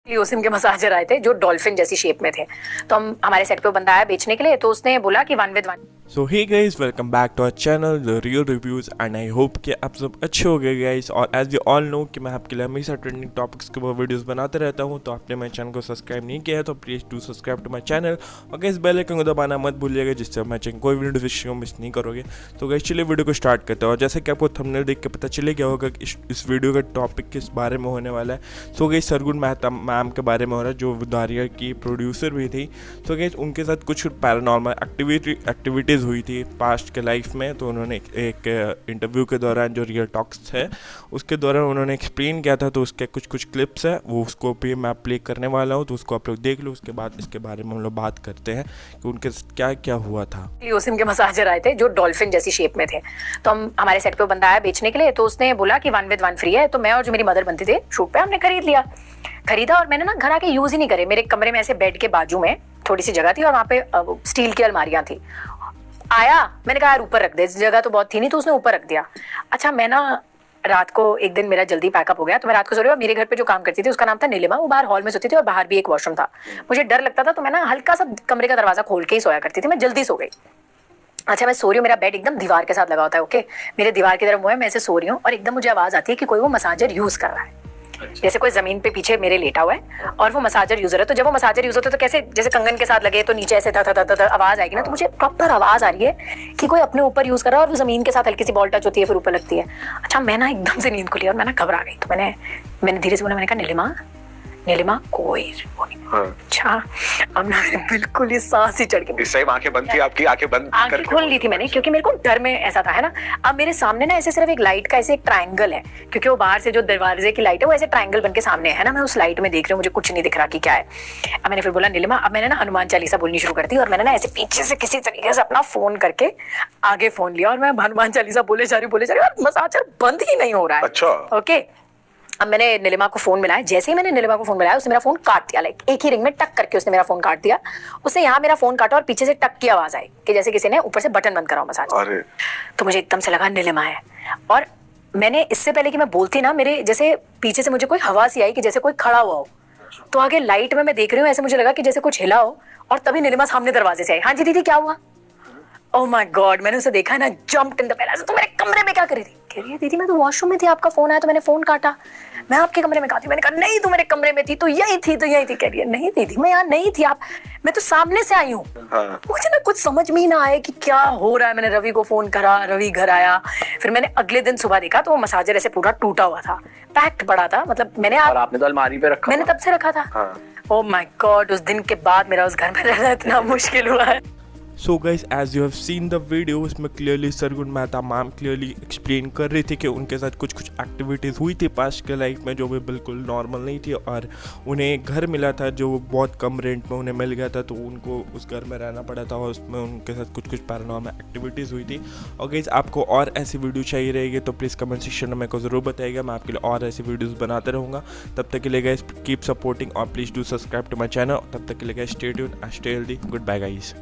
लियोसिम के मसाजर आए थे जो डॉल्फिन जैसी शेप में थे। तो हमारे सेट पे बंदा आया बेचने के लिए, तो उसने बोला कि 1 with 1। So hey guys, welcome back to our channel the real reviews and I hope कि आप सब अच्छे हो गए गाइस। और एज यू ऑल नो कि मैं आपके लिए हमेशा ट्रेंडिंग टॉपिक्स के ऊपर वीडियोस बनाते रहता हूं, तो आपने मेरे चैनल को सब्सक्राइब नहीं किया है तो please do subscribe to my channel और गाइस बेल आइकन को दबाना मत भूलिएगा, जिससे मैं चैनल कोई भी नोटिफिकेशन मिस नहीं करोगे। तो गाइस चलिए वीडियो को स्टार्ट करते हैं। और जैसे कि आपको थंबनेल देख के पता चले गया होगा कि इस वीडियो का टॉपिक किस बारे में होने वाला है। So guys Sargun Mehta ma'am के बारे में हो रहा है, जो दारिया की प्रोड्यूसर भी थी। तो गाइस उनके साथ कुछ पैरानॉर्मल एक्टिविटीज़ हुई थी पास्ट के लाइफ में। तो उन्होंने एक इंटरव्यू के दौरान जो रियल टॉक्स है उसके दौरान उन्होंने एक्सप्लेन किया था, तो उसके कुछ क्लिप्स है वो उसको भी मैं प्ले करने वाला हूँ, तो उसको आप लोग देख लो। उसके बाद इसके बारे में हम लोग बात करते हैं कि उनके क्या क्या हुआ था। लियोसिम के मसाजर आए थे जो डॉल्फिन जैसी शेप में थे। तो हमारे सेट पे बंदा आया बेचने के लिए, तो उसने बोला कि 1 with 1 फ्री है। तो मैं और जो मेरी मदर बनती थे शूट पे, हमने खरीदा और मैंने ना घर आके यूज ही नहीं करे। मेरे कमरे में ऐसे बेड के बाजू में थोड़ी सी जगह थी और वहाँ पे स्टील की अलमारियां थी। आया, मैंने कहा यार ऊपर रख दे, जगह तो बहुत थी नहीं, तो उसने ऊपर रख दिया। अच्छा, मैं ना रात को एक दिन मेरा जल्दी पैकअप हो गया, तो मैं रात को सो रही हूँ। मेरे घर पे जो काम करती थी उसका नाम था नीलिमा, वो बाहर हॉल में सोती थी और बाहर भी एक वॉशरूम था। मुझे डर लगता था, तो मैं ना हल्का सा कमरे का दरवाजा खोल के ही सोया करती थी। मैं जल्दी सो गई। अच्छा, मैं सो रही हूँ, मेरा बेड एकदम दीवार के साथ लगा होता है। ओके, मेरे दीवार की तरफ वो है, मैं ऐसे सो रही हूँ और एकदम मुझे आवाज आती है कि कोई वो मसाजर यूज कर रहा है। जैसे कोई जमीन पे पीछे मेरे लेटा हुआ है और वो मसाजर यूजर है। तो जब वो मसाजर यूज होता है तो कैसे, जैसे कंगन के साथ लगे तो नीचे ऐसे आवाज आएगी ना, तो मुझे प्रॉपर आवाज आ रही है कि कोई अपने ऊपर यूज कर रहा है और वो जमीन के साथ हल्की सी बॉल टच होती है फिर ऊपर लगती है। अच्छा, मैं ना एकदम से नींद खुली और मैं ना घबरा गई। तो मैंने धीरे से बोला, मैंने कहा नीलिमा कोई। अच्छा, अब ना बिल्कुल ही सांस ही चढ़ गई। इस टाइम आंखें बंद थी आपकी? आंखें खोल ली थी मैंने, क्योंकि मेरे को डर में ऐसा था, है ना। अब मेरे सामने ना ऐसे सिर्फ एक लाइट का ऐसे एक ट्रायंगल है, क्योंकि वो बाहर से जो दरवाजे की लाइट है वो ऐसे ट्रायंगल बन के सामने है ना। मैं उस लाइट में देख रही हूँ, मुझे कुछ नहीं दिख रहा कि क्या है। अब मैंने फिर बोला नीलिमा, अब मैंने ना हनुमान चालीसा बोलनी शुरू कर दी और मैंने ना ऐसे पीछे से किसी तरीके से अपना फोन करके आगे फोन लिया और मैं हनुमान चालीसा बोले जा रही और मसाजर बंद ही नहीं हो रहा है। अच्छा, ओके। अब मैंने नीलिमा को फोन मिलाया। जैसे ही मैंने नीलिमा को फोन मिलाया, उसने मेरा फोन काट दिया। लाइक एक ही रिंग में टक करके उसने मेरा फोन काट दिया। उसने यहाँ मेरा फोन काटा और पीछे से टक की आवाज आई कि जैसे किसी ने ऊपर से बटन बंद करा हो मसाज। अरे, तो मुझे एकदम से लगा नीलिमा है। और मैंने इससे पहले कि मैं बोलती ना, मेरे जैसे पीछे से मुझे कोई हवा सी आई कि जैसे कोई खड़ा हुआ हो। तो आगे लाइट में मैं देख रही हूँ, ऐसे मुझे लगा कि जैसे कुछ हिला हो और तभी नीलिमा सामने दरवाजे से आई। हाँ जी दीदी, क्या हुआ? ओह माय गॉड, मैंने उसे देखा ना, जंप्ड इन द बेड। तो मेरे कमरे में क्या कर रही थी? कह रही है दीदी मैं तो वॉशरूम में थी, आपका फोन आया तो मैंने फोन काटा। मैं आपके कमरे में कहा थी? मैंने कहा नहीं, तू मेरे कमरे में थी, तो यही थी। कह रही है नहीं दीदी मैं यहाँ नहीं थी, मैं तो सामने से आई हूँ। हाँ। मुझे ना कुछ समझ में ही ना आया कि क्या हो रहा है। मैंने रवि को फोन करा, रवि घर आया। फिर मैंने अगले दिन सुबह देखा तो वो मसाजर ऐसे पूरा टूटा हुआ था, पैक्ड पड़ा था। मतलब और आपने तो अलमारी पे रखा? मैंने तब से रखा था। हाँ। ओह माय गॉड, उस दिन के बाद मेरा उस घर में रहना इतना मुश्किल हुआ है। So guys, as you have seen the video, उसमें clearly Sargun Mehta ma'am clearly explain कर रही थी कि उनके साथ कुछ एक्टिविटीज़ हुई थी पास्ट के लाइफ में जो भी बिल्कुल नॉर्मल नहीं थी। और उन्हें एक घर मिला था जो बहुत कम रेंट में उन्हें मिल गया था, तो उनको उस घर में रहना पड़ा था और उसमें उनके साथ कुछ पैरानॉर्मल एक्टिविटीज़ हुई थी। और गाइस, आपको और ऐसी वीडियो चाहिए रहेगी तो प्लीज़ कमेंट सेक्शन में मेरे को ज़रूर बताइएगा, मैं आपके लिए और ऐसी वीडियोज़ बनाते रहूँगा। तब तक के लिए गाइस कीप सपोर्टिंग और please do subscribe to my channel. तब तक के लिए guys stay tuned, stay healthy, goodbye guys.